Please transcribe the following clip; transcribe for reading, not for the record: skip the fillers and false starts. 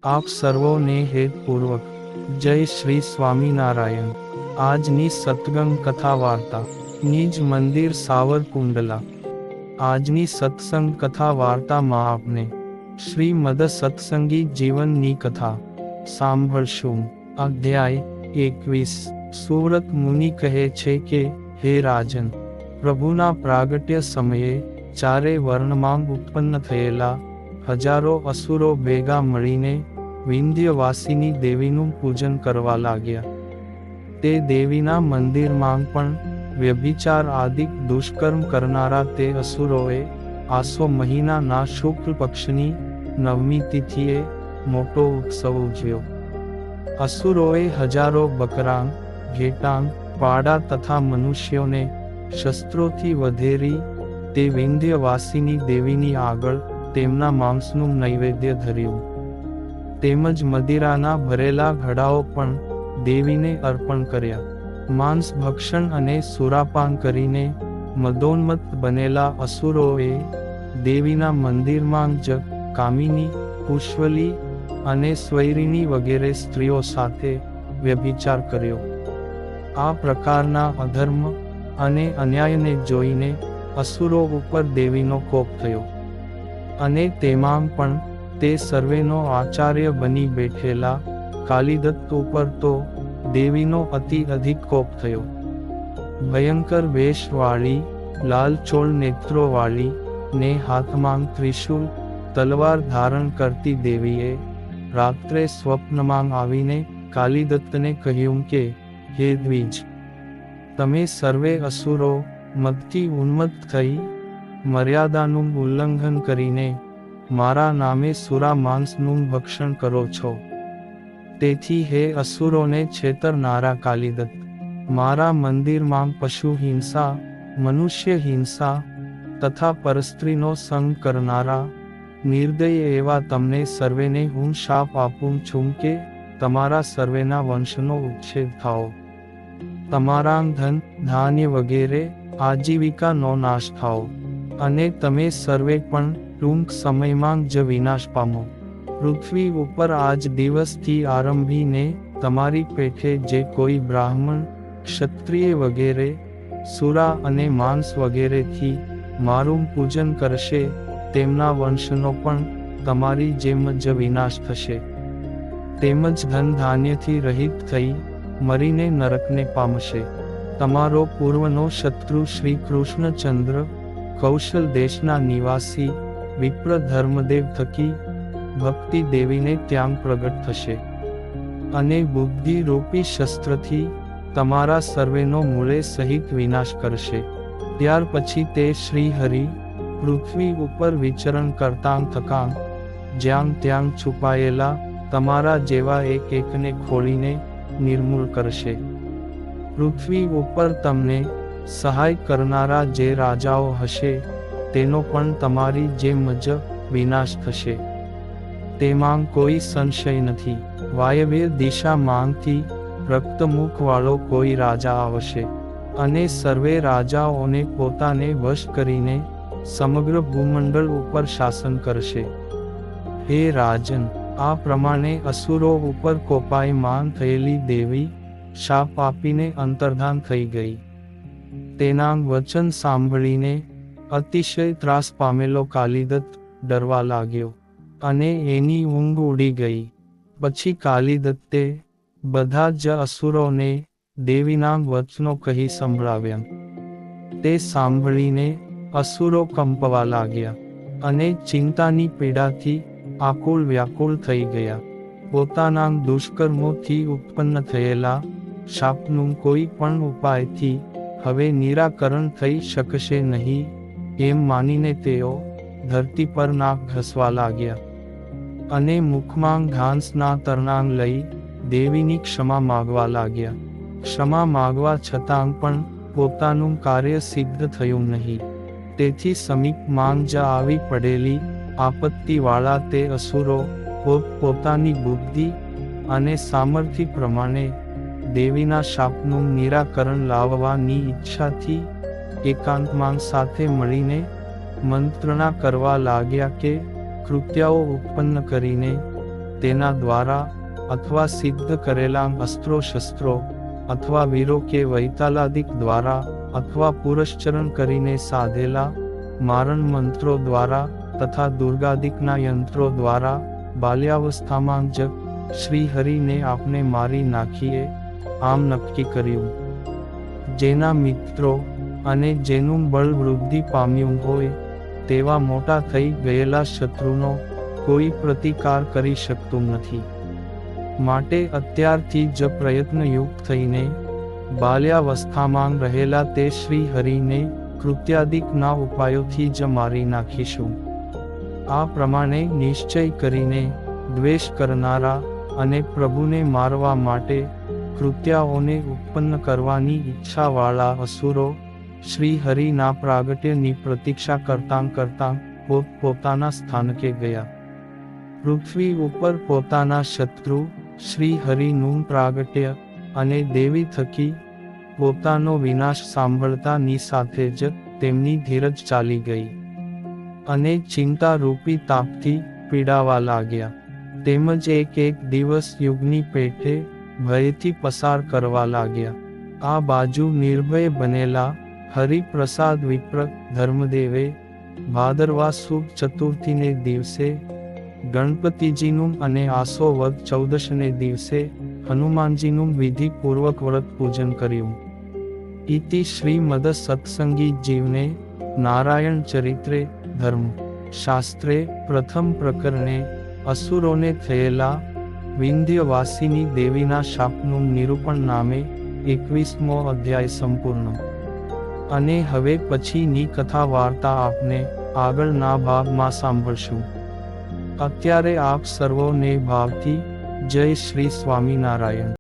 આપ સર્વોને હેતપૂર્વક જય શ્રી સ્વામિનારાયણ। આજની સત્સંગ કથા વાર્તા નિજ મંદિર સાવરકુંડલા। આજની સત્સંગ કથા વાર્તામાં આપને શ્રીમદ સત્સંગી જીવનની કથા સાંભળશું। અધ્યાય 21। સુવ્રત મુનિ કહે છે કે, હે રાજન, પ્રભુના પ્રાગટ્ય સમયે ચારે વર્ણમાં ઉત્પન્ન થયેલા હજારો અસુરો ભેગા મળીને વિંધ્યવાસિની દેવીનું પૂજન કરવા લાગ્યા। તે દેવીના મંદિરમાં પણ વ્યભિચાર આદિક દુષ્કર્મ કરનારા તે અસુરોએ આસો મહિનાના શુક્લ પક્ષની 9મી તિથિએ મોટો ઉત્સવ ઉજવ્યો। અસુરોએ હજારો બકરાં, ઘેટાં, પાડા તથા મનુષ્યોને શસ્ત્રોથી વધેરી તે વિંધ્યવાસિની દેવીની આગળ તેમના માંસનું નૈવેદ્ય ધર્યું, તેમજ મદિરાના ભરેલા ઘડાઓ પણ દેવીને અર્પણ કર્યા। માંસ ભક્ષણ અને સુરાપાન કરીને મદોન્મત્ત બનેલા અસુરોએ દેવીના મંદિરમાં જ કામિની, પુષ્વલી અને સ્વૈરિણી વગેરે સ્ત્રીઓ સાથે વ્યભિચાર કર્યો। આ પ્રકારના અધર્મ અને અન્યાયને જોઈને અસુરો ઉપર દેવીનો કોપ થયો, અને તેમાં પણ તે સર્વેનો આચાર્ય બની બેઠેલા કાલિદત્ત ઉપર તો દેવીનો અતિ અધિક કોપ થયો। ભયંકર વેશવાળી, લાલચોળ નેત્રોવાળી ને હાથમાં ત્રિશૂલ, તલવાર ધારણ કરતી દેવીએ રાત્રે સ્વપ્નમાં આવીને કાલિદત્તને કહ્યું કે, હે દ્વિજ, તમે સર્વે અસુરો મદથી ઉન્મત્ત થઈ મર્યાદાનું ઉલ્લંઘન કરીને મારા નામે સુરા માંસનું ભક્ષણ કરો છો। તેથી હે અસુરોને છેતરનારા કાલિદત્ત, મારા મંદિરમાં પશુ હિંસા, મનુષ્ય હિંસા તથા પરસ્ત્રીનો સંગ કરનારા નિર્દય એવા તમને સર્વેને હું શાપ આપું છું કે તમારા સર્વેના વંશનો ઉચ્છેદ થાઓ, તમારા ધન, ધાન્ય વગેરે આજીવિકાનો નાશ થાઓ, અને તમે સર્વે પણ ટૂંક સમયમાં જ વિનાશ પામો। પૃથ્વી ઉપર આજ દિવસથી આરંભીને તમારી પેઠે જે કોઈ બ્રાહ્મણ, ક્ષત્રિય વગેરે સુરા અને માંસ વગેરેથી મારું પૂજન કરશે તેમના વંશનો પણ તમારી જેમ જ વિનાશ થશે, તેમજ ધન ધાન્યથી રહિત થઈ મરીને નરકને પામશે। તમારો પૂર્વનો શત્રુ શ્રી કૃષ્ણચંદ્ર કૌશલ દેશના નિવાસી વિપ્ર ધર્મદેવ થકી ભક્તિ દેવીને ત્યાં પ્રગટ થશે, અને બુદ્ધિ રૂપી શસ્ત્રથી તમારા સર્વેનો મૂળે સહિત વિનાશ કરશે। ત્યાર પછી તે શ્રી હરિ પૃથ્વી ઉપર વિચરણ કરતાં થતાં જ્યાં ત્યાં છુપાયેલા તમારા જેવા એક એકને ખોલીને નિર્મૂળ કરશે। પૃથ્વી ઉપર તમને સહાય કરનારા જે રાજાઓ હશે તેનો પણ તમારી જેમ જ વિનાશ થશે, તેમાં કોઈ સંશય નથી। વાયવ્ય દિશામાંથી રક્તમુખવાળો કોઈ રાજા આવશે, અને સર્વે રાજાઓને પોતાને વશ કરીને સમગ્ર ભૂમંડળ ઉપર શાસન કરશે। હે રાજન, આ પ્રમાણે અસુરો ઉપર કોપાયમાન થયેલી દેવી શાપ આપીને અંતર્ધાન થઈ ગઈ। તેના વચન સાંભળીને અતિશય ત્રાસ પામેલો કાલિદત્ત ડરવા લાગ્યો, અને એની ઊંઘ ઉડી ગઈ। પછી કાલિદત્તે બધા જ અસુરોને દેવીના વચનો કહી સંભળાવ્યા। તે સાંભળીને અસુરો કંપવા લાગ્યા, અને ચિંતાની પીડાથી આકુળ વ્યાકુળ થઈ ગયા। પોતાના દુષ્કર્મોથી ઉત્પન્ન થયેલા શાપનું કોઈ પણ ઉપાયથી હવે નિરાકરણ થઈ શકશે નહીં એમ માનીને તેઓ ધરતી પર નાક ઘસવા લાગ્યા, અને મુખમાં ઘાસના તરણાં લઈ દેવીની ક્ષમા માગવા લાગ્યા। ક્ષમા માગવા છતાં પણ પોતાનું કાર્ય સિદ્ધ થયું નહીં। તેથી સમીપમાં જ આવી પડેલી આપત્તિવાળા તે અસુરો પોતાની બુદ્ધિ અને સામર્થ્ય પ્રમાણે દેવીના શાપનું નિરાકરણ લાવવાની ઈચ્છાથી એકાંતમાં સાથે મળીને મંત્રણા કરવા લાગ્યા કે કૃત્યાઓ ઉત્પન્ન કરીને તેના દ્વારા અથવા સિદ્ધ કરેલા અસ્ત્રો શસ્ત્રો અથવા વીરો કે વૈતાલાદિક દ્વારા અથવા પુરશ્ચરણ કરીને સાધેલા મારણ મંત્રો દ્વારા તથા દુર્ગાદિકના યંત્રો દ્વારા બાલ્યાવસ્થામાં જ શ્રી હરિને આપણે મારી નાખીએ આમ નક્કી કર્યું. જેના મિત્રો અને જેનું બળ વૃદ્ધિ પામ્યું હોય તેવા મોટા થઈ ગયેલા શત્રુનો કોઈ પ્રતિકાર કરી શકતું નથી. માટે અત્યારથી જ પ્રયત્નયુક્ત થઈને બાલ્યાવસ્થામાં રહેલા તે શ્રી હરિને કૃત્યાદિકના ઉપાયોથી જ મારી નાખીશું. આ પ્રમાણે નિશ્ચય કરીને દ્વેષ કરનારા અને પ્રભુને મારવા માટે કૃત્યાઓને ઉત્પન્ન કરવાની ઈચ્છાવાળા અસુરો શ્રી હરિના પ્રાગટ્યની પ્રતીક્ષા કરતાં પોતાના સ્થાનકે ગયા. પૃથ્વી ઉપર પોતાના શત્રુ શ્રી હરિનું પ્રાગટ્ય અને દેવી થકી પોતાનો વિનાશ સાંભળતાની સાથે જ તેમની ધીરજ ચાલી ગઈ અને ચિંતારૂપી તાપથી પીડાવા લાગ્યા. તેમજ એક દિવસ યુગની પેઠે ભયથી પસાર કરવા લાગ્યા. આ બાજુ નિર્ભય બનેલા હરિપ્રસાદ વિપ્ર ધર્મદેવે ભાદરવા સુદ ચતુર્થીને દિવસે ગણપતિજીનું અને આસો વદ ચૌદશને દિવસે હનુમાનજીનું વિધિપૂર્વક વ્રત પૂજન કર્યું. ઇતિ શ્રીમદ સત્સંગી જીવને નારાયણ ચરિત્રે ધર્મ શાસ્ત્રે પ્રથમ પ્રકરણે અસુરોને થયેલા વિંધ્યવાસિની દેવીના શાપનું નિરૂપણ નામે 21મો અધ્યાય સંપૂર્ણ. અને હવે પછીની કથા વાર્તા આપને આગળના ભાગમાં સાંભળશું. અત્યારે આપ સર્વોને ભાવથી જય શ્રી સ્વામિનારાયણ.